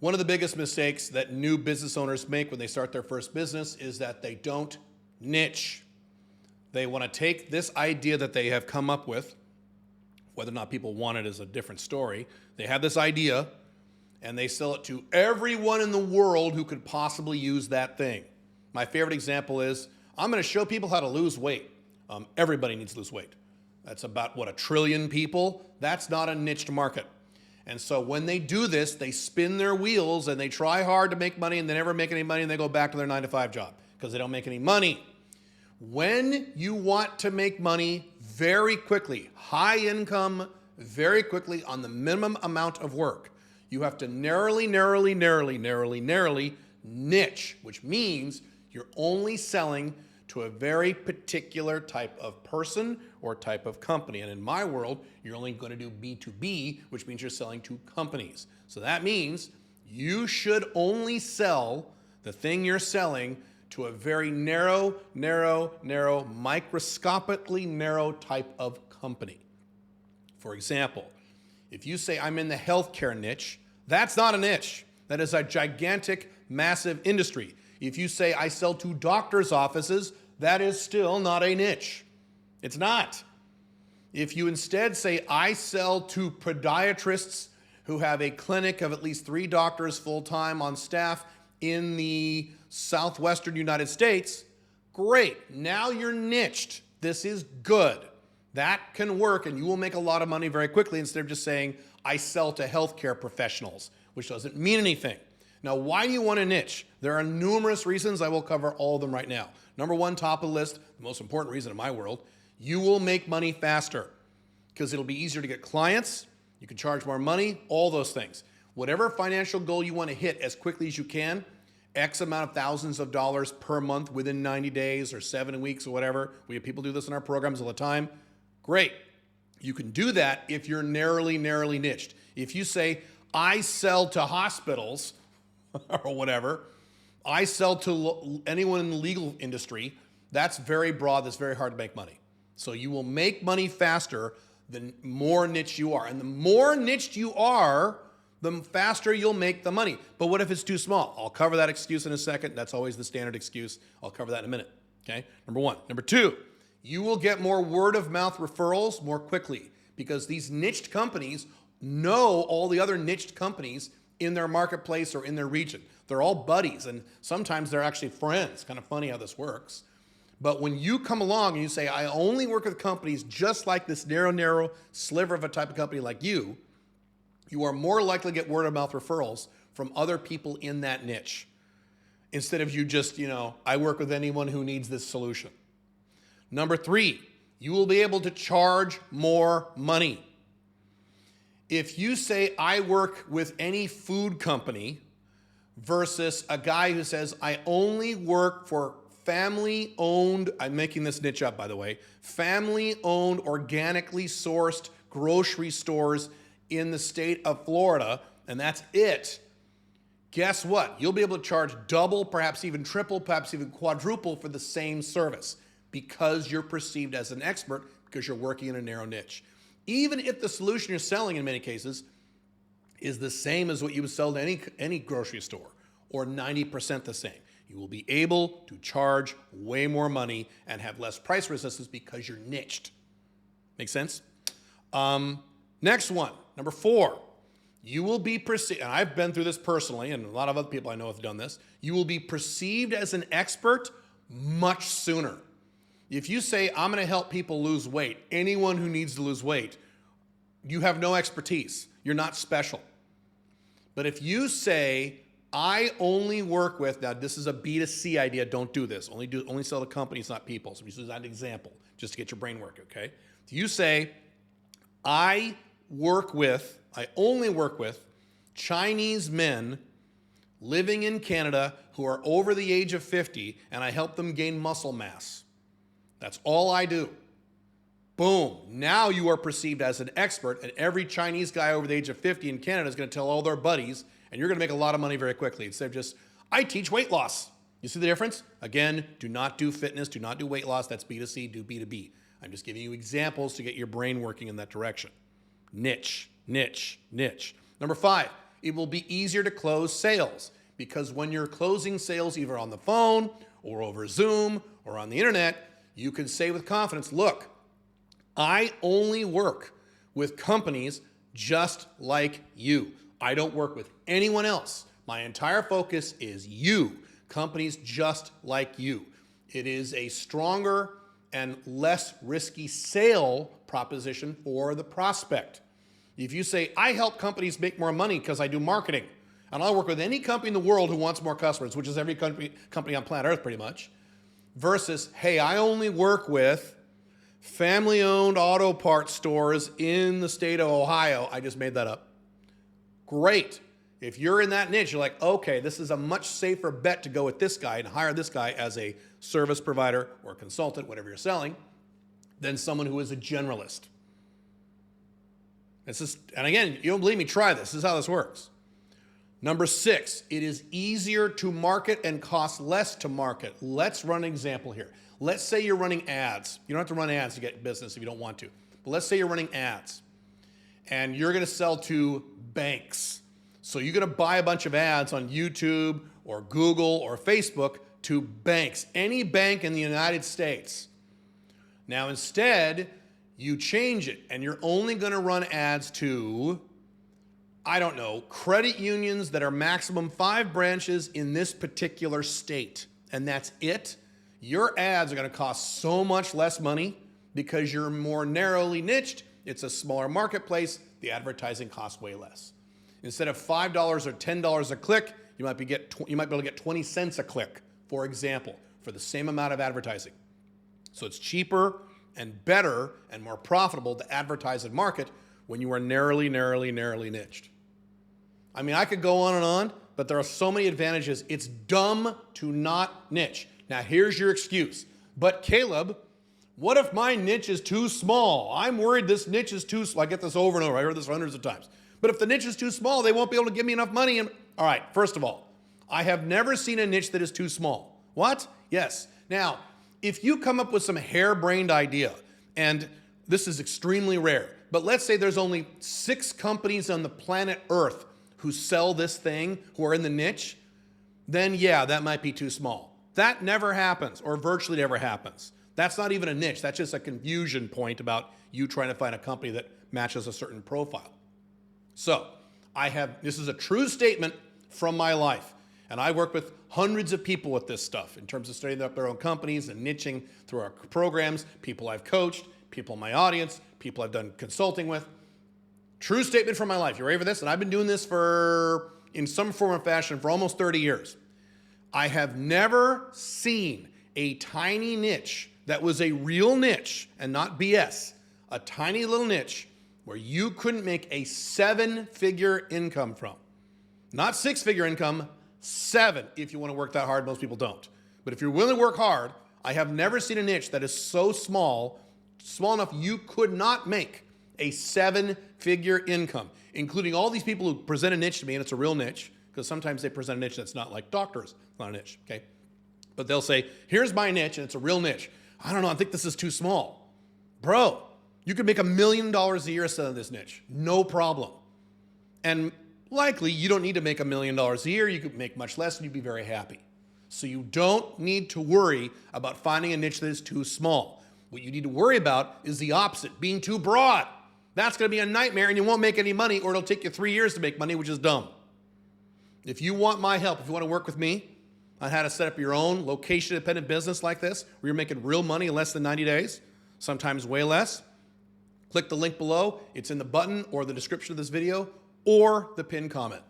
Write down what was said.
One of the biggest mistakes that new business owners make when they start their first business is that they don't niche. They want to take this idea that they have come up with, whether or not people want it is a different story. They have this idea and they sell it to everyone in the world who could possibly use that thing. My favorite example is, I'm going to show people how to lose weight. Everybody needs to lose weight. That's about, what, 1 trillion people? That's not a niched market. And so when they do this, they spin their wheels and they try hard to make money and they never make any money and they go back to their 9-to-5 job because they don't make any money. When you want to make money very quickly, high income, very quickly on the minimum amount of work, you have to narrowly niche, which means you're only selling to a very particular type of person or type of company. And in my world, you're only going to do B2B, which means you're selling to companies. So that means you should only sell the thing you're selling to a very narrow, microscopically narrow type of company. For example, if you say I'm in the healthcare niche, that's not a niche. That is a gigantic, massive industry. If you say I sell to doctors' offices, that is still not a niche. It's not. If you instead say I sell to podiatrists who have a clinic of at least 3 doctors full-time on staff in the southwestern United States, great. Now you're niched. This is good. That can work and you will make a lot of money very quickly instead of just saying I sell to healthcare professionals, which doesn't mean anything. Now, why do you want to niche? There are numerous reasons. I will cover all of them right now. Number one, top of the list, the most important reason in my world, you will make money faster because it'll be easier to get clients. You can charge more money, all those things. Whatever financial goal you want to hit as quickly as you can, X amount of thousands of dollars per month within 90 days or 7 weeks or whatever. We have people do this in our programs all the time. Great. You can do that if you're narrowly niched. If you say, I sell to hospitals, or whatever, I sell to anyone in the legal industry, that's very broad, that's very hard to make money. So you will make money faster the more niche you are. And the more niched you are, the faster you'll make the money. But what if it's too small? I'll cover that excuse in a second. That's always the standard excuse. I'll cover that in a minute. Okay, number one. Number two, you will get more word of mouth referrals more quickly because these niched companies know all the other niched companies in their marketplace or in their region. They're all buddies and sometimes they're actually friends. Kind of funny how this works. But when you come along and you say, I only work with companies just like this narrow sliver of a type of company like you are more likely to get word of mouth referrals from other people in that niche. Instead of you just, I work with anyone who needs this solution. Number three, you will be able to charge more money. If you say, I work with any food company versus a guy who says, I only work for family-owned, I'm making this niche up, by the way, family-owned, organically sourced grocery stores in the state of Florida, and that's it. Guess what? You'll be able to charge double, perhaps even triple, perhaps even quadruple for the same service because you're perceived as an expert because you're working in a narrow niche. Even if the solution you're selling in many cases is the same as what you would sell to any grocery store or 90% the same, you will be able to charge way more money and have less price resistance because you're niched. Make sense? Next one, number four, you will be perceived, and I've been through this personally, and a lot of other people I know have done this, you will be perceived as an expert much sooner. If you say, I'm going to help people lose weight, anyone who needs to lose weight, you have no expertise. You're not special. But if you say, I only work with, now this is a B2C idea, don't do this. Only sell to companies, not people. So we use that as an example, just to get your brain working, okay? If you say, I only work with Chinese men living in Canada who are over the age of 50, and I help them gain muscle mass. That's all I do. Boom. Now you are perceived as an expert, and every Chinese guy over the age of 50 in Canada is going to tell all their buddies, and you're going to make a lot of money very quickly instead of just, I teach weight loss. You see the difference? Again, do not do fitness, do not do weight loss. That's B2C, do B2B. I'm just giving you examples to get your brain working in that direction. Niche. Number five, It will be easier to close sales because when you're closing sales either on the phone or over Zoom or on the internet, you can say with confidence, look, I only work with companies just like you. I don't work with anyone else. My entire focus is you, companies just like you. It is a stronger and less risky sale proposition for the prospect. If you say, I help companies make more money because I do marketing, and I'll work with any company in the world who wants more customers, which is every company on planet Earth pretty much, versus, hey, I only work with family-owned auto parts stores in the state of Ohio. I just made that up. Great. If you're in that niche, you're like, okay, this is a much safer bet to go with this guy and hire this guy as a service provider or consultant, whatever you're selling, than someone who is a generalist. And again, you don't believe me, try this. This is how this works. Number 6, it is easier to market and costs less to market. Let's run an example here. Let's say you're running ads. You don't have to run ads to get business if you don't want to. But let's say you're running ads and you're going to sell to banks. So you're going to buy a bunch of ads on YouTube or Google or Facebook to banks, any bank in the United States. Now instead, you change it and you're only going to run ads to, I don't know, credit unions that are maximum 5 branches in this particular state. And that's it. Your ads are going to cost so much less money because you're more narrowly niched. It's a smaller marketplace. The advertising costs way less. Instead of $5 or $10 a click, you might be able to get 20 cents a click, for example, for the same amount of advertising. So it's cheaper and better and more profitable to advertise and market when you are narrowly niched. I mean, I could go on and on, but there are so many advantages. It's dumb to not niche. Now, here's your excuse. But Caleb, what if my niche is too small? I'm worried this niche is too small. I get this over and over. I heard this hundreds of times. But if the niche is too small, they won't be able to give me enough money. All right, first of all, I have never seen a niche that is too small. What? Yes. Now, if you come up with some harebrained idea, and this is extremely rare, but let's say there's only 6 companies on the planet Earth who sell this thing, who are in the niche, then yeah, that might be too small. That never happens, or virtually never happens. That's not even a niche. That's just a confusion point about you trying to find a company that matches a certain profile. So this is a true statement from my life. And I work with hundreds of people with this stuff in terms of starting up their own companies and niching through our programs, people I've coached, people in my audience, people I've done consulting with. True statement from my life. You ready for this? And I've been doing this in some form or fashion for almost 30 years. I have never seen a tiny niche that was a real niche and not BS, a tiny little niche where you couldn't make a 7-figure income from. Not 6-figure income, 7 if you want to work that hard. Most people don't. But if you're willing to work hard, I have never seen a niche that is so small enough you could not make a 7-figure income, including all these people who present a niche to me, and it's a real niche, because sometimes they present a niche that's not like doctors. It's not a niche, okay? But they'll say, here's my niche, and it's a real niche. I don't know, I think this is too small. Bro, you could make $1 million a year selling this niche. No problem. And likely, you don't need to make $1 million a year. You could make much less, and you'd be very happy. So you don't need to worry about finding a niche that is too small. What you need to worry about is the opposite, being too broad. That's going to be a nightmare, and you won't make any money, or it'll take you 3 years to make money, which is dumb. If you want my help, if you want to work with me on how to set up your own location-independent business like this, where you're making real money in less than 90 days, sometimes way less, click the link below. It's in the button or the description of this video or the pinned comment.